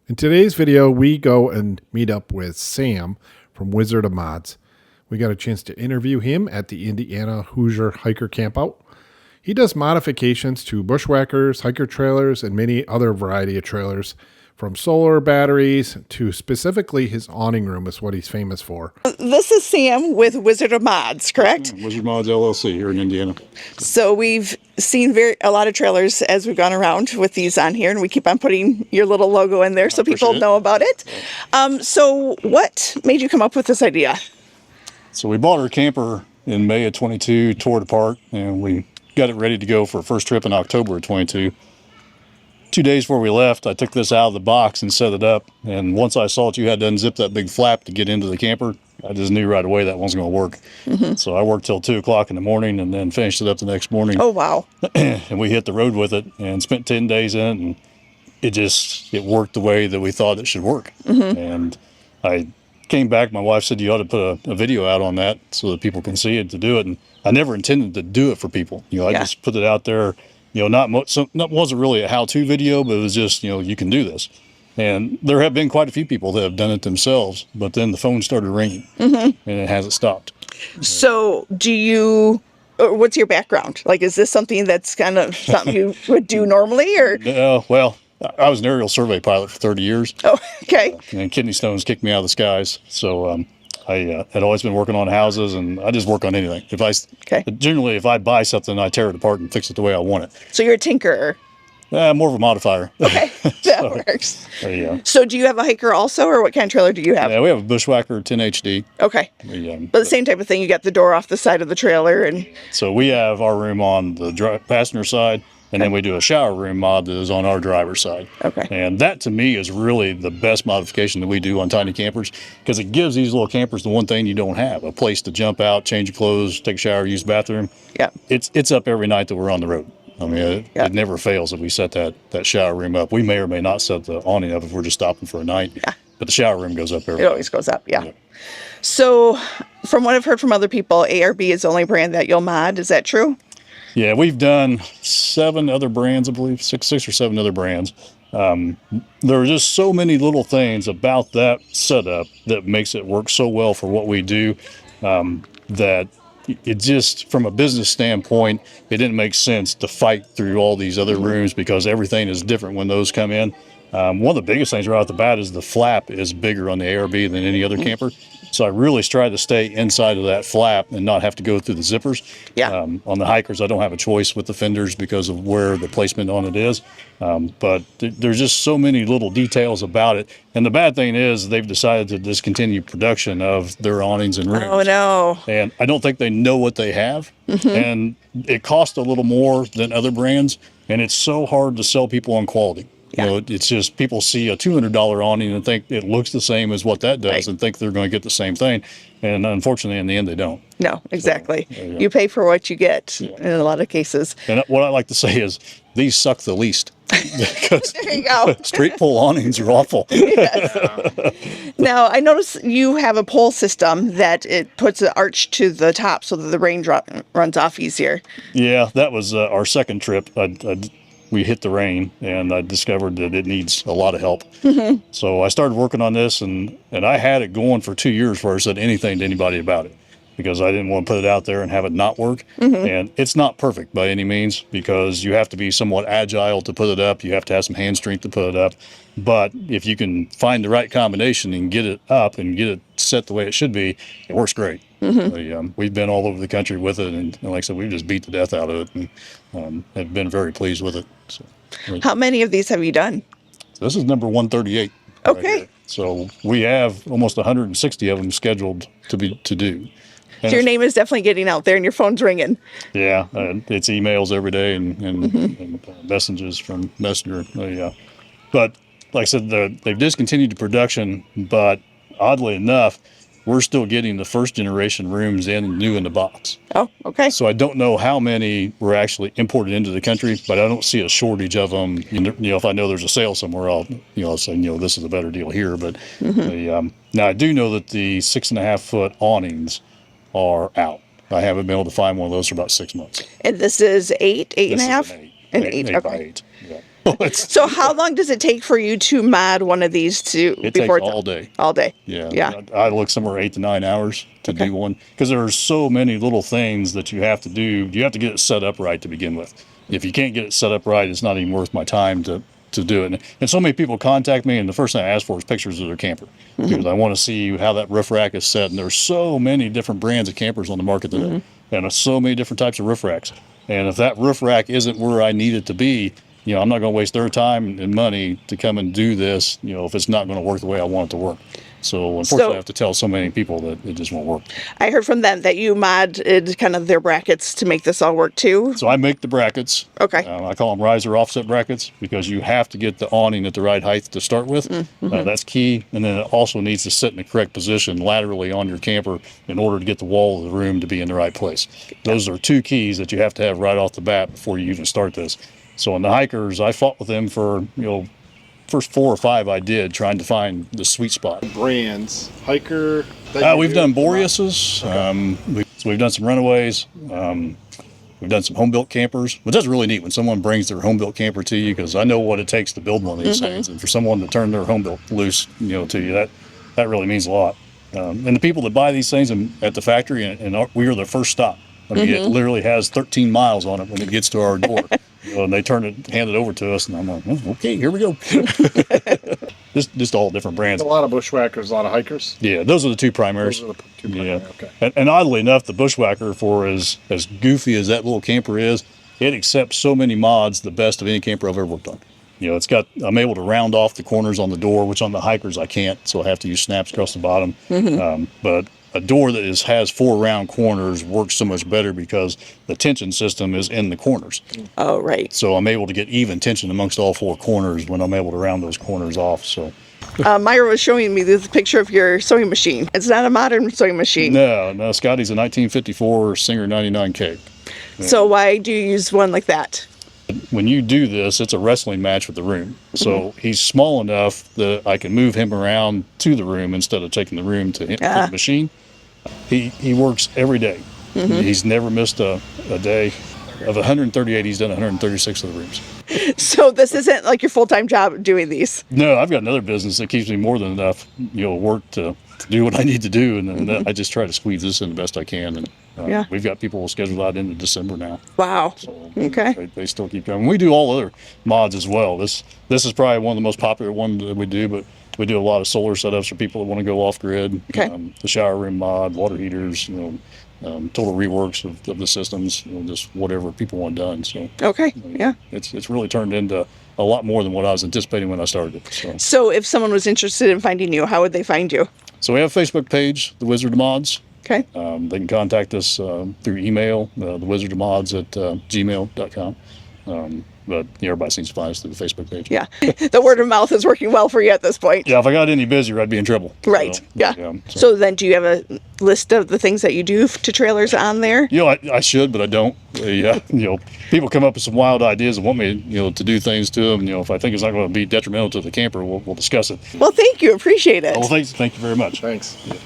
In today's video, we go and meet up with Sam from Wizard of Modz. We got a chance to interview him at the Indiana Hoosier Hiker Campout. He does modifications to bushwhackers, hiker trailers, and many other variety of trailers, from solar batteries to specifically his awning room is what he's famous for. This is Sam with Wizard of Modz, correct? Wizard of Modz LLC here in Indiana. So we've seen a lot of trailers as we've gone around with these on here, and we keep on putting your little logo in there so people know about it. So what made you come up with this idea? So we bought our camper in May of 22, tore it apart, and we got it ready to go for a first trip in October of 22. 2 days before we left, I took this out of the box and set it up. And once I saw that you had to unzip that big flap to get into the camper, I just knew right away that wasn't going to work. So I worked till 2 o'clock in the morning and then finished it up the next morning. Oh, wow. And we hit the road with it and spent 10 days in it. And it worked the way that we thought it should work. And I came back, my wife said, you ought to put a video out on that so that people can see it to do it. And I never intended to do it for people. I just put it out there. Wasn't really a how-to video, but it was just, you can do this. And there have been quite a few people that have done it themselves, but then the phone started ringing and it hasn't stopped. So what's your background? Like, is this something that's kind of something you would do normally, or? Well, I was an aerial survey pilot for 30 years. Oh, okay. And kidney stones kicked me out of the skies. So I had always been working on houses, and I just work on anything. Generally, if I buy something, I tear it apart and fix it the way I want it. So you're a tinkerer. More of a modifier. Okay, that works. So do you have a hiker also, or what kind of trailer do you have? Yeah, we have a Bushwhacker 10 HD. Okay. But the same type of thing, you got the door off the side of the trailer. And so we have our room on the passenger side, and then we do a shower room mod that is on our driver's side. Okay. And that, to me, is really the best modification that we do on tiny campers, because it gives these little campers the one thing you don't have: a place to jump out, change your clothes, take a shower, use the bathroom. Yeah. It's up every night that we're on the road. I mean, it never fails if we set that shower room up. We may or may not set the awning up if we're just stopping for a night. Yeah. But the shower room goes up every night. It always goes up, yeah. So from what I've heard from other people, ARB is the only brand that you'll mod. Is that true? Yeah, we've done 7 other brands, I believe, six or seven other brands. There are just so many little things about that setup that makes it work so well for what we do, that it just, from a business standpoint, it didn't make sense to fight through all these other rooms, because everything is different when those come in. One of the biggest things right off the bat is the flap is bigger on the ARB than any other camper. So I really try to stay inside of that flap and not have to go through the zippers. Yeah. On the hikers, I don't have a choice with the fenders because of where the placement on it is. But there's just so many little details about it. And the bad thing is they've decided to discontinue production of their awnings and rims. Oh, no. And I don't think they know what they have. And it costs a little more than other brands. And it's so hard to sell people on quality. Yeah. It's just people see a $200 awning and think it looks the same as what that does, and think they're going to get the same thing. And unfortunately, in the end, they don't. No, exactly. So, you pay for what you get in a lot of cases. And what I like to say is these suck the least. Because there you go. Straight pole awnings are awful. Now, I notice you have a pole system that it puts an arch to the top so that the raindrop runs off easier. Yeah, that was our second trip. We hit the rain, and I discovered that it needs a lot of help. So I started working on this, and I had it going for 2 years before I said anything to anybody about it, because I didn't want to put it out there and have it not work. And it's not perfect by any means, because you have to be somewhat agile to put it up. You have to have some hand strength to put it up. But if you can find the right combination and get it up and get it set the way it should be, it works great. We've been all over the country with it, and like I said, we've just beat the death out of it, and have been very pleased with it. So, how many of these have you done? This is number 138. Okay. Right, so we have almost 160 of them scheduled to do. And so your name is definitely getting out there, and your phone's ringing. Yeah, it's emails every day and messages from Messenger. But like I said, they've discontinued the production, but oddly enough, we're still getting the first generation rooms new in the box. Oh, okay. So I don't know how many were actually imported into the country, but I don't see a shortage of them. If I know there's a sale somewhere, I'll say, this is a better deal here. But now I do know that the 6.5 foot awnings are out. I haven't been able to find one of those for about 6 months. And this is eight and a half? An 8. Okay. By 8. Yeah. So how long does it take for you to mod one of these It takes all day. All day. Yeah. Yeah. I look somewhere 8 to 9 hours to do one because there are so many little things that you have to do. You have to get it set up right to begin with. If you can't get it set up right, it's not even worth my time to do it. And so many people contact me, and the first thing I ask for is pictures of their camper because I want to see how that roof rack is set. And there's so many different brands of campers on the market today, and so many different types of roof racks. And if that roof rack isn't where I need it to be, I'm not going to waste their time and money to come and do this, if it's not going to work the way I want it to work. So unfortunately, I have to tell so many people that it just won't work. I heard from them that you modded kind of their brackets to make this all work too. So I make the brackets. Okay. I call them riser offset brackets because you have to get the awning at the right height to start with. That's key. And then it also needs to sit in the correct position laterally on your camper in order to get the wall of the room to be in the right place. Those are two keys that you have to have right off the bat before you even start this. So in the hikers, I fought with them for, first 4 or 5 I did trying to find the sweet spot. Brands, hiker. We've done Boreases. We've done some Runaways. We've done some home-built campers. But that's really neat when someone brings their home-built camper to you because I know what it takes to build one of these things. And for someone to turn their home-built loose, to you, that really means a lot. And the people that buy these things at the factory, and we are their first stop. I mean, it literally has 13 miles on it when it gets to our door. And they hand it over to us, and I'm like, okay, here we go. just all different brands. A lot of bushwhackers, a lot of hikers. Yeah, those are the two primaries. Those are the two primary, okay. And oddly enough, the bushwhacker, for as goofy as that little camper is, it accepts so many mods the best of any camper I've ever worked on. I'm able to round off the corners on the door, which on the hikers I can't, so I have to use snaps across the bottom. But a door that has 4 round corners works so much better because the tension system is in the corners. Oh, right. So I'm able to get even tension amongst all 4 corners when I'm able to round those corners off. So Myra was showing me this picture of your sewing machine. It's not a modern sewing machine. No, Scotty's a 1954 Singer 99K. Yeah. So why do you use one like that? When you do this, it's a wrestling match with the room. So he's small enough that I can move him around to the room instead of taking the room to the machine. He works every day. He's never missed a day. Of 138, he's done 136 of the rooms. So this isn't like your full-time job doing these? No, I've got another business that keeps me more than enough, work to do what I need to do, and then I just try to squeeze this in the best I can. And we've got people scheduled out into December now. Wow. So okay. They still keep coming. We do all other mods as well. This is probably one of the most popular ones that we do, but we do a lot of solar setups for people that want to go off grid. Okay. The shower room mod, water heaters, total reworks of the systems, just whatever people want done. So okay, it's really turned into a lot more than what I was anticipating when I started it. So if someone was interested in finding you, how would they find you? So we have a Facebook page, the Wizard of Modz. Okay. They can contact us through email, the Wizard of Modz at gmail.com. But everybody seems to find us through the Facebook page. Yeah. The word of mouth is working well for you at this point. Yeah, if I got any busier, I'd be in trouble. Right. So, So then do you have a list of the things that you do to trailers on there? I should, but I don't. People come up with some wild ideas and want me, to do things to them. If I think it's not going to be detrimental to the camper, we'll discuss it. Well, thank you. Appreciate it. Well, thank you very much. Thanks. Yeah.